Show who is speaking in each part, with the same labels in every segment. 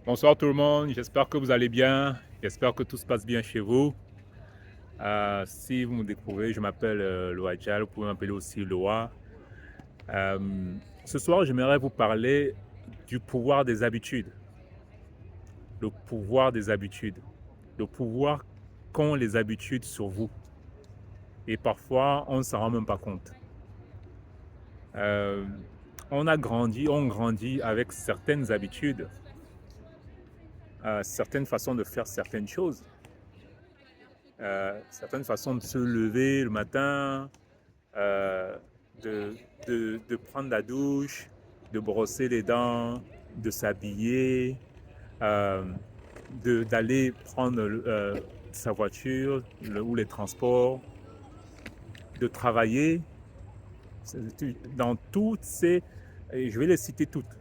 Speaker 1: Bonsoir tout le monde, j'espère que vous allez bien, j'espère que tout se passe bien chez vous. Si vous me découvrez, je m'appelle Loa Dial, vous pouvez m'appeler aussi Loa. Ce soir, j'aimerais vous parler du pouvoir des habitudes. Le pouvoir des habitudes. Le pouvoir qu'ont les habitudes sur vous. Et parfois, on ne s'en rend même pas compte. Euh, on grandit avec certaines habitudes, certaines façons de faire certaines choses. Certaines façons de se lever le matin, euh, de, de prendre la douche, de brosser les dents, de s'habiller, euh, d'aller prendre sa voiture ou les transports, de travailler dans toutes ces, et je vais les citer toutes,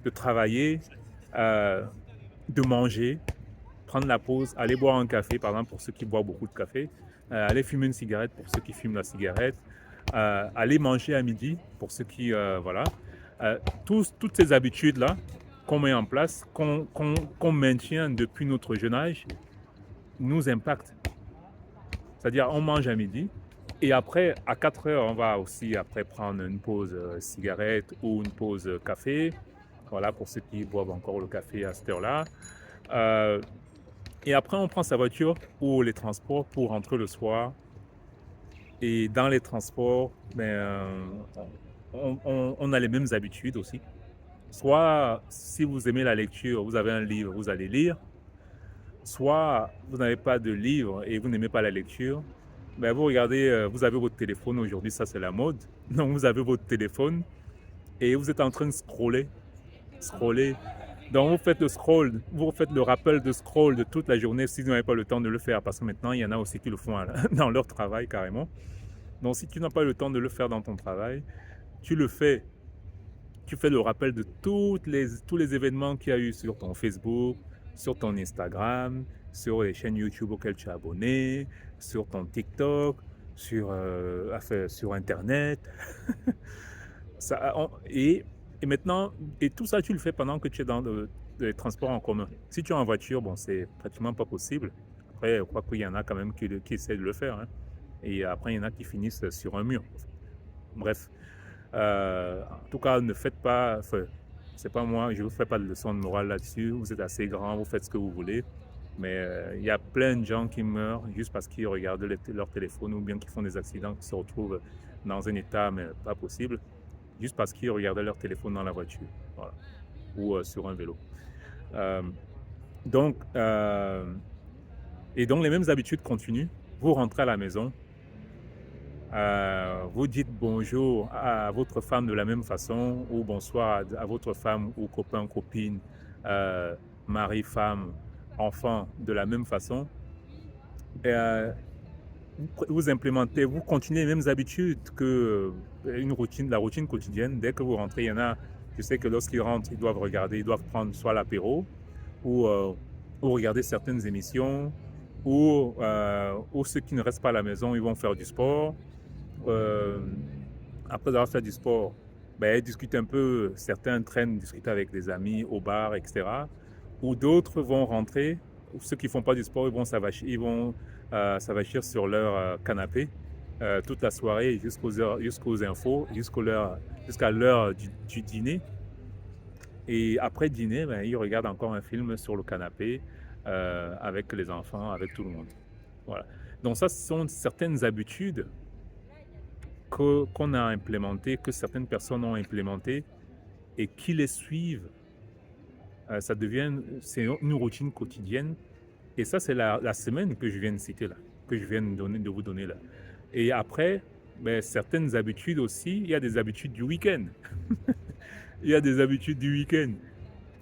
Speaker 1: de travailler, euh, de manger, prendre la pause, aller boire un café, par exemple pour ceux qui boivent beaucoup de café, aller fumer une cigarette pour ceux qui fument la cigarette, aller manger à midi pour ceux qui, voilà. Toutes ces habitudes-là qu'on met en place, qu'on maintient depuis notre jeune âge, nous impactent. C'est-à-dire, on mange à midi et après, à 4 heures, on va aussi après prendre une pause cigarette ou une pause café. Voilà, pour ceux qui boivent encore le café à cette heure-là. Euh, Et après, on prend sa voiture ou les transports pour rentrer le soir. Et dans les transports, on a les mêmes habitudes aussi. Soit, si vous aimez la lecture, vous avez un livre, vous allez lire. Soit, vous n'avez pas de livre et vous n'aimez pas la lecture. Ben, vous regardez, vous avez votre téléphone aujourd'hui, ça c'est la mode. Donc, vous avez votre téléphone et vous êtes en train de scroller. Donc, vous faites le scroll, vous faites le rappel de scroll de toute la journée si vous n'avez pas le temps de le faire, parce que maintenant, il y en a aussi qui le font dans leur travail carrément. Donc, si tu n'as pas le temps de le faire dans ton travail, tu le fais. Tu fais le rappel de tous les événements qu'il y a eu sur ton Facebook, sur ton Instagram, sur les chaînes YouTube auxquelles tu es abonné, sur ton TikTok, sur Internet. Ça, et maintenant, et tout ça, tu le fais pendant que tu es dans les transports en commun. Si tu es en voiture, bon, c'est pratiquement pas possible. Après, je crois qu'il y en a quand même qui essaient de le faire, hein. Et après, il y en a qui finissent sur un mur. Bref. En tout cas, ne faites pas, enfin, c'est pas moi, je ne vous fais pas de leçon de morale là-dessus. Vous êtes assez grand, vous faites ce que vous voulez. Mais il y a plein de gens qui meurent juste parce qu'ils regardent leur téléphone ou bien qui font des accidents, qui se retrouvent dans un état mais pas possible, juste parce qu'ils regardaient leur téléphone dans la voiture, voilà, ou sur un vélo. Euh, donc, et donc les mêmes habitudes continuent. Vous rentrez à la maison, vous dites bonjour à votre femme de la même façon ou bonsoir à votre femme ou copain, copine, euh, mari, femme, enfant de la même façon. Et, vous implémentez, vous continuez les mêmes habitudes que la routine quotidienne. Dès que vous rentrez, il y en a, je sais que lorsqu'ils rentrent, ils doivent prendre soit l'apéro ou, euh, ou regarder certaines émissions ou ceux qui ne restent pas à la maison, ils vont faire du sport. Euh, Après avoir fait du sport, ben, discuter un peu, certains traînent discuter avec des amis au bar, etc. Ou d'autres vont rentrer, ou ceux qui ne font pas du sport, ils vont s'avachir sur leur canapé toute la soirée jusqu'aux infos, jusqu'à l'heure du dîner. Et après dîner, ben, ils regardent encore un film sur le canapé avec les enfants, avec tout le monde. Voilà. Donc ça, ce sont certaines habitudes qu'on a implémenté, que certaines personnes ont implémenté et qui les suivent. C'est une routine quotidienne. Et ça, c'est la semaine que je viens de citer là, que je viens de vous donner là. Et après, ben, certaines habitudes aussi, il y a des habitudes du week-end. Il y a des habitudes du week-end.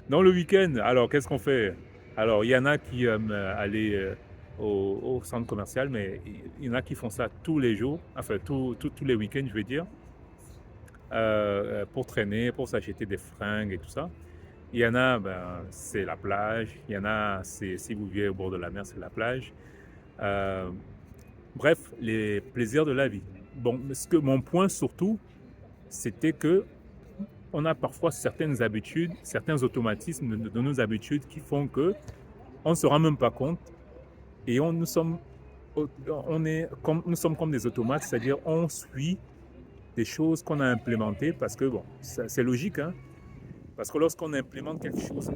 Speaker 1: Dans le week-end, alors qu'est-ce qu'on fait? Alors, il y en a qui aiment aller au centre commercial, mais il y en a qui font ça tous les jours, enfin tous les week-ends, je veux dire. Pour traîner, pour s'acheter des fringues et tout ça. Il y en a, ben, c'est la plage. Il y en a, si vous vivez au bord de la mer, c'est la plage. Euh, Bref, les plaisirs de la vie. Bon, mon point surtout, c'était que on a parfois certaines habitudes, certains automatismes de nos habitudes qui font que on ne se rend même pas compte et nous sommes comme des automates, c'est-à-dire on suit des choses qu'on a implémentées parce que bon, c'est logique, hein, parce que lorsqu'on implémente quelque chose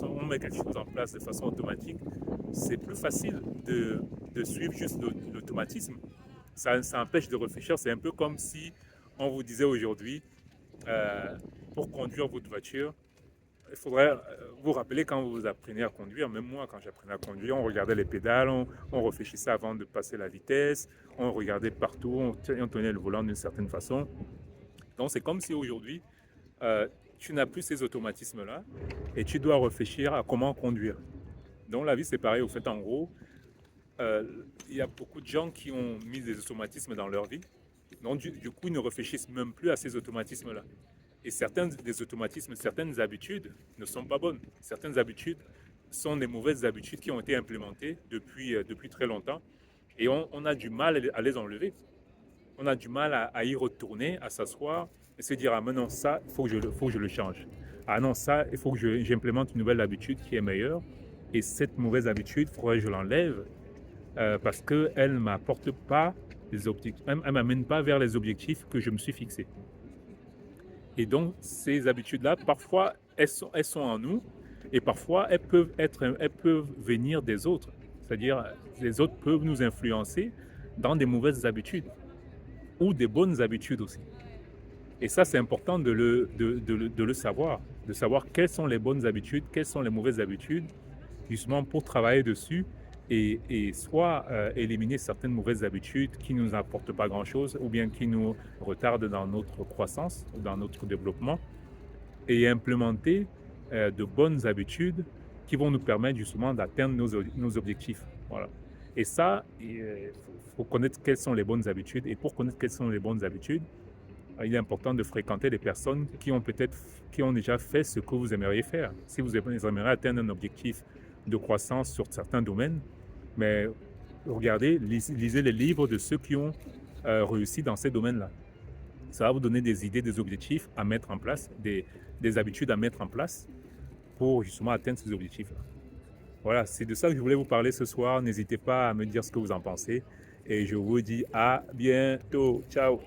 Speaker 1: on met quelque chose en place de façon automatique, c'est plus facile de suivre juste l'automatisme. Ça empêche de réfléchir. C'est un peu comme si on vous disait aujourd'hui, euh, pour conduire votre voiture, il faudrait vous rappeler quand vous apprenez à conduire, même moi quand j'apprenais à conduire, on regardait les pédales, on réfléchissait avant de passer la vitesse, on regardait partout, on tenait le volant d'une certaine façon. Donc c'est comme si aujourd'hui, tu n'as plus ces automatismes-là et tu dois réfléchir à comment conduire. Donc la vie c'est pareil, au fait en gros, il y a beaucoup de gens qui ont mis des automatismes dans leur vie. Donc du coup ils ne réfléchissent même plus à ces automatismes-là. Et certains des automatismes, certaines habitudes ne sont pas bonnes. Certaines habitudes sont des mauvaises habitudes qui ont été implémentées depuis très longtemps et on a du mal à les enlever. On a du mal à y retourner, à s'asseoir et se dire ah maintenant ça, faut que je le change. Ah non, ça, il faut que j'implémente une nouvelle habitude qui est meilleure et cette mauvaise habitude, il faudrait que je l'enlève parce qu'elle ne m'apporte pas les objectifs, elle ne m'amène pas vers les objectifs que je me suis fixés. Et donc, ces habitudes-là, parfois, elles sont en nous et parfois, elles peuvent venir des autres. C'est-à-dire, les autres peuvent nous influencer dans des mauvaises habitudes ou des bonnes habitudes aussi. Et ça, c'est important de le savoir, de savoir quelles sont les bonnes habitudes, quelles sont les mauvaises habitudes, justement pour travailler dessus et soit éliminer certaines mauvaises habitudes qui ne nous apportent pas grand-chose ou bien qui nous retardent dans notre croissance ou dans notre développement et implémenter de bonnes habitudes qui vont nous permettre justement d'atteindre nos objectifs. Voilà. Et ça, il faut connaître quelles sont les bonnes habitudes. Et pour connaître quelles sont les bonnes habitudes, il est important de fréquenter des personnes qui ont déjà fait ce que vous aimeriez faire. Si vous aimeriez atteindre un objectif de croissance sur certains domaines, mais regardez, lisez les livres de ceux qui ont réussi dans ces domaines-là. Ça va vous donner des idées, des objectifs à mettre en place, des habitudes à mettre en place pour justement atteindre ces objectifs-là. Voilà, c'est de ça que je voulais vous parler ce soir. N'hésitez pas à me dire ce que vous en pensez. Et je vous dis à bientôt. Ciao.